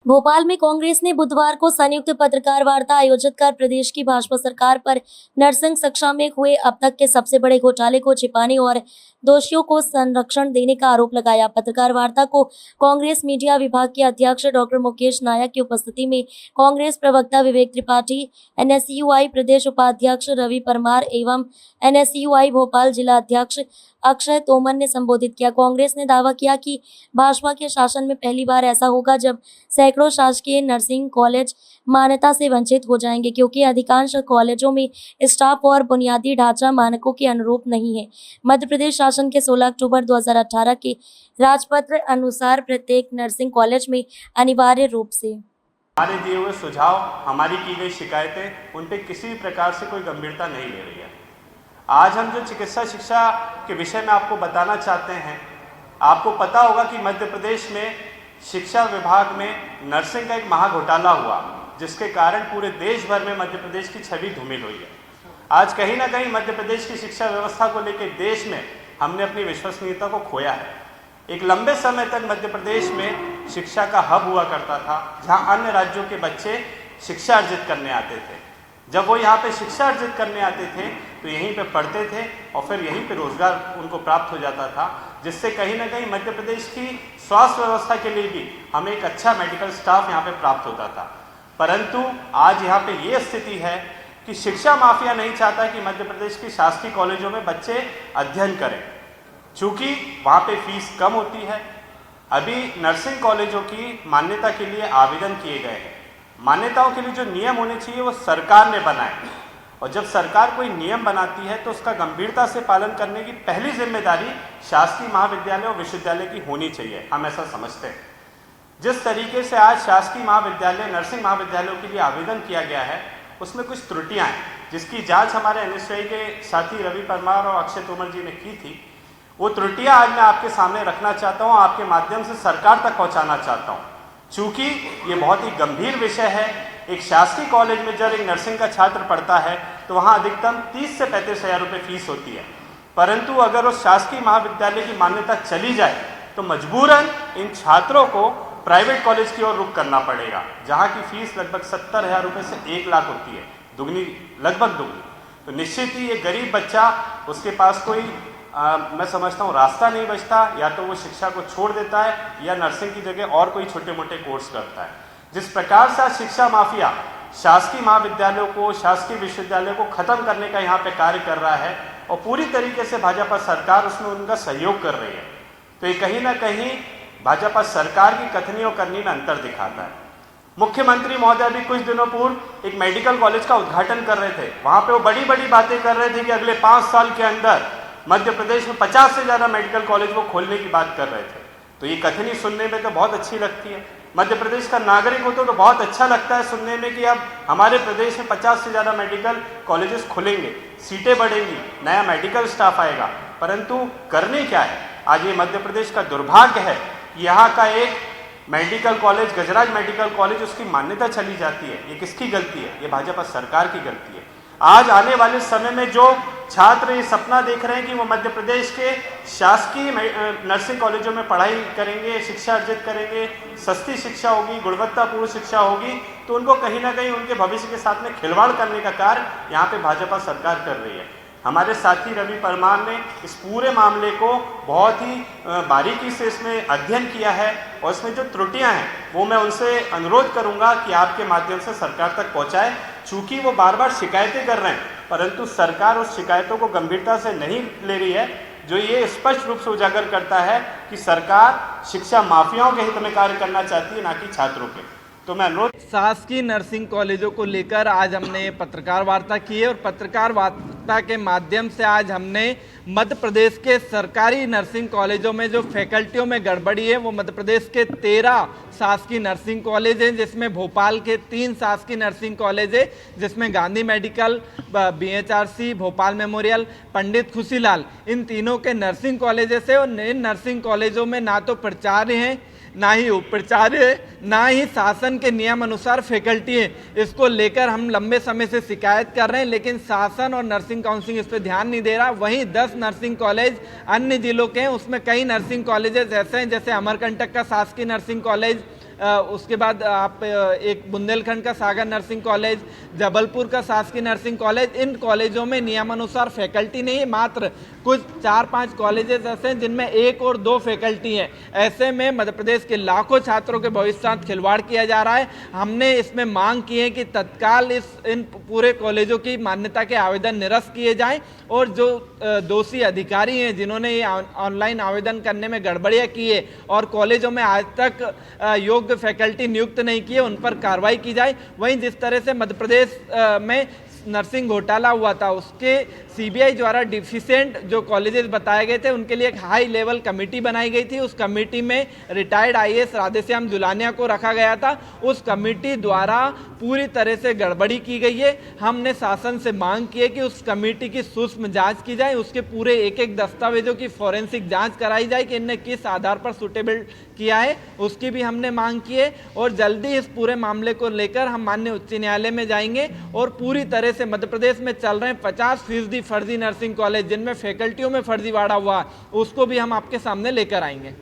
भोपाल में कांग्रेस ने बुधवार को संयुक्त पत्रकार वार्ता आयोजित कर प्रदेश की भाजपा सरकार पर नर्सिंग शिक्षा में हुए अब तक के सबसे बड़े घोटाले को छिपाने और दोषियों को संरक्षण देने का आरोप लगाया। पत्रकार वार्ता को कांग्रेस मीडिया विभाग के अध्यक्ष डॉक्टर मुकेश नायक की उपस्थिति में कांग्रेस प्रवक्ता विवेक त्रिपाठी, एनएसयूआई प्रदेश उपाध्यक्ष रवि परमार एवं एनएसयूआई भोपाल जिला अध्यक्ष अक्षय तोमर ने संबोधित किया। कांग्रेस ने दावा किया कि भाजपा के शासन में पहली बार ऐसा होगा जब सैकड़ों शासकीय नर्सिंग कॉलेज मान्यता से वंचित हो जाएंगे, क्योंकि अधिकांश कॉलेजों में स्टाफ और बुनियादी ढांचा मानकों के अनुरूप नहीं है। मध्य प्रदेश शासन के 16 अक्टूबर 2018 के राजपत्र अनुसार प्रत्येक नर्सिंग कॉलेज में अनिवार्य रूप से हमारे दिए हुए सुझाव, हमारी की गई शिकायतें, उन पर किसी प्रकार से कोई गंभीरता नहीं ले रही है। आज हम जो चिकित्सा शिक्षा के विषय में आपको बताना चाहते हैं, आपको पता होगा कि मध्य प्रदेश में शिक्षा विभाग में नर्सिंग का एक महाघोटाला हुआ, जिसके कारण पूरे देश भर में मध्य प्रदेश की छवि धूमिल हुई है। आज कहीं ना कहीं मध्य प्रदेश की शिक्षा व्यवस्था को लेकर देश में हमने अपनी विश्वसनीयता को खोया है। एक लंबे समय तक मध्य प्रदेश में शिक्षा का हब हुआ करता था, जहां अन्य राज्यों के बच्चे शिक्षा अर्जित करने आते थे। जब वो यहाँ पे शिक्षा अर्जित करने आते थे तो यहीं पे पढ़ते थे और फिर यहीं पे रोजगार उनको प्राप्त हो जाता था, जिससे कहीं ना कहीं मध्य प्रदेश की स्वास्थ्य व्यवस्था के लिए भी हमें एक अच्छा मेडिकल स्टाफ यहाँ पे प्राप्त होता था। परंतु आज यहाँ पे ये स्थिति है कि शिक्षा माफिया नहीं चाहता कि मध्य प्रदेश के शासकीय कॉलेजों में बच्चे अध्ययन करें, चूँकि वहाँ पे फीस कम होती है। अभी नर्सिंग कॉलेजों की मान्यता के लिए आवेदन किए गए हैं। मान्यताओं के लिए जो नियम होने चाहिए वो सरकार ने बनाए, और जब सरकार कोई नियम बनाती है तो उसका गंभीरता से पालन करने की पहली जिम्मेदारी शासकीय महाविद्यालय और विश्वविद्यालय की होनी चाहिए। हम ऐसा समझते हैं। जिस तरीके से आज शासकीय महाविद्यालय, नर्सिंग महाविद्यालयों के लिए आवेदन किया गया है, उसमें कुछ त्रुटियां हैं, जिसकी जांच हमारे एनएसयूआई के साथी रवि परमार और अक्षय तोमर जी ने की थी। वो त्रुटियां आज मैं आपके सामने रखना चाहता हूँ, आपके माध्यम से सरकार तक पहुँचाना चाहता हूँ। चूँकि ये बहुत ही गंभीर विषय है। एक शासकीय कॉलेज में जब एक नर्सिंग का छात्र पढ़ता है तो वहाँ अधिकतम 30 से 35 हज़ार रुपये फीस होती है। परंतु अगर उस शासकीय महाविद्यालय की मान्यता चली जाए तो मजबूरन इन छात्रों को प्राइवेट कॉलेज की ओर रुख करना पड़ेगा, जहाँ की फीस लगभग 70,000 रुपये से 1 लाख होती है, दुगनी, लगभग दुगनी। तो निश्चित ही ये गरीब बच्चा, उसके पास कोई मैं समझता हूँ रास्ता नहीं बचता, या तो वो शिक्षा को छोड़ देता है या नर्सिंग की जगह और कोई छोटे मोटे कोर्स करता है। जिस प्रकार से शिक्षा माफिया शासकीय महाविद्यालयों को, शासकीय विश्वविद्यालयों को खत्म करने का यहाँ पे कार्य कर रहा है और पूरी तरीके से भाजपा सरकार उसमें उनका सहयोग कर रही है, तो ये कहीं ना कहीं भाजपा सरकार की कथनी और करनी में अंतर दिखाता है। मुख्यमंत्री महोदय भी कुछ दिनों पूर्व एक मेडिकल कॉलेज का उद्घाटन कर रहे थे। वहाँ पे वो बड़ी बड़ी बातें कर रहे थे कि अगले 5 साल के अंदर मध्य प्रदेश में 50 से ज़्यादा मेडिकल कॉलेज वो खोलने की बात कर रहे थे। तो ये कथनी सुनने में तो बहुत अच्छी लगती है। मध्य प्रदेश का नागरिक हो तो बहुत अच्छा लगता है सुनने में कि अब हमारे प्रदेश में 50 से ज़्यादा मेडिकल कॉलेजेस खुलेंगे, सीटें बढ़ेंगी, नया मेडिकल स्टाफ आएगा। परंतु करने क्या है? आज ये मध्य प्रदेश का दुर्भाग्य है कि यहाँ का एक मेडिकल कॉलेज, गजराज मेडिकल कॉलेज, उसकी मान्यता चली जाती है। ये किसकी गलती है? ये भाजपा सरकार की गलती है। आज आने वाले समय में जो छात्र ये सपना देख रहे हैं कि वो मध्य प्रदेश के शासकीय नर्सिंग कॉलेजों में पढ़ाई करेंगे, शिक्षा अर्जित करेंगे, सस्ती शिक्षा होगी, गुणवत्तापूर्ण शिक्षा होगी, तो उनको कहीं ना कहीं उनके भविष्य के साथ में खिलवाड़ करने का कार्य यहाँ पे भाजपा सरकार कर रही है। हमारे साथी रवि परमार ने इस पूरे मामले को बहुत ही बारीकी से इसमें अध्ययन किया है, और इसमें जो त्रुटियां हैं वो मैं उनसे अनुरोध करूंगा कि आपके माध्यम से सरकार तक पहुंचाए। चूँकि वो बार बार शिकायतें कर रहे हैं, परंतु सरकार उस शिकायतों को गंभीरता से नहीं ले रही है, जो ये स्पष्ट रूप से उजागर करता है कि सरकार शिक्षा माफियाओं के हित में कार्य करना चाहती है, ना कि छात्रों के। तो मैं अनुरोध, शासकीय नर्सिंग कॉलेजों को लेकर आज हमने पत्रकार वार्ता की है, और पत्रकार वार्ता के माध्यम से आज हमने मध्य प्रदेश के सरकारी नर्सिंग कॉलेजों में जो फैकल्टियों में गड़बड़ी है, वो मध्य प्रदेश के 13 शासकीय नर्सिंग कॉलेज हैं, जिसमें भोपाल के 3 शासकीय नर्सिंग कॉलेज है, जिसमें Gandhi medical, BHRC, Bhopal memorial, Pandit Khushilal, इन तीनों के नर्सिंग कॉलेजेस है। और इन नर्सिंग कॉलेजों में ना तो प्राचार्य हैं, ना ही उपाचार्य, ना ही शासन के नियम अनुसार फैकल्टी है। इसको लेकर हम लंबे समय से शिकायत कर रहे हैं, लेकिन शासन और नर्सिंग काउंसिल इस पर ध्यान नहीं दे रहा। वहीं 10 नर्सिंग कॉलेज अन्य जिलों के हैं, उसमें कई नर्सिंग कॉलेजेस ऐसे हैं, जैसे अमरकंटक का शासकीय नर्सिंग कॉलेज, उसके बाद आप एक बुंदेलखंड का सागर नर्सिंग कॉलेज, जबलपुर का शासकीय नर्सिंग कॉलेज, इन कॉलेजों में नियमानुसार फैकल्टी नहीं है, मात्र कुछ 4-5 कॉलेजेस ऐसे हैं जिनमें 1 और 2 फैकल्टी हैं। ऐसे में मध्य प्रदेश के लाखों छात्रों के भविष्य साथ खिलवाड़ किया जा रहा है। हमने इसमें मांग की है कि तत्काल इन पूरे कॉलेजों की मान्यता के आवेदन निरस्त किए जाएं और जो दोषी अधिकारी हैं जिन्होंने ये ऑनलाइन आवेदन करने में गड़बड़ियां की है और कॉलेजों में आज तक योग्य फैकल्टी नियुक्त नहीं किए, उन पर कार्रवाई की जाए। वहीं जिस तरह से मध्य प्रदेश में नर्सिंग घोटाला हुआ था, उसके सीबीआई द्वारा डिफिशिएंट जो कॉलेजेस बताए गए थे उनके लिए एक हाई लेवल कमेटी बनाई गई थी। उस कमेटी में रिटायर्ड आईएएस राधेश्याम जुलानिया को रखा गया था। उस कमेटी द्वारा पूरी तरह से गड़बड़ी की गई है। हमने शासन से मांग की है कि उस कमेटी की सूक्ष्म जांच की जाए, उसके पूरे एक एक दस्तावेजों की फॉरेंसिक जांच कराई जाए कि इनने किस आधार पर सुटेबल किया है, उसकी भी हमने मांग की है। और जल्दी इस पूरे मामले को लेकर हम माननीय उच्च न्यायालय में जाएंगे और पूरी तरह से मध्य प्रदेश में चल रहे 50% फर्जी नर्सिंग कॉलेज जिनमें फैकल्टियों में फर्जीवाड़ा हुआ, उसको भी हम आपके सामने लेकर आएंगे।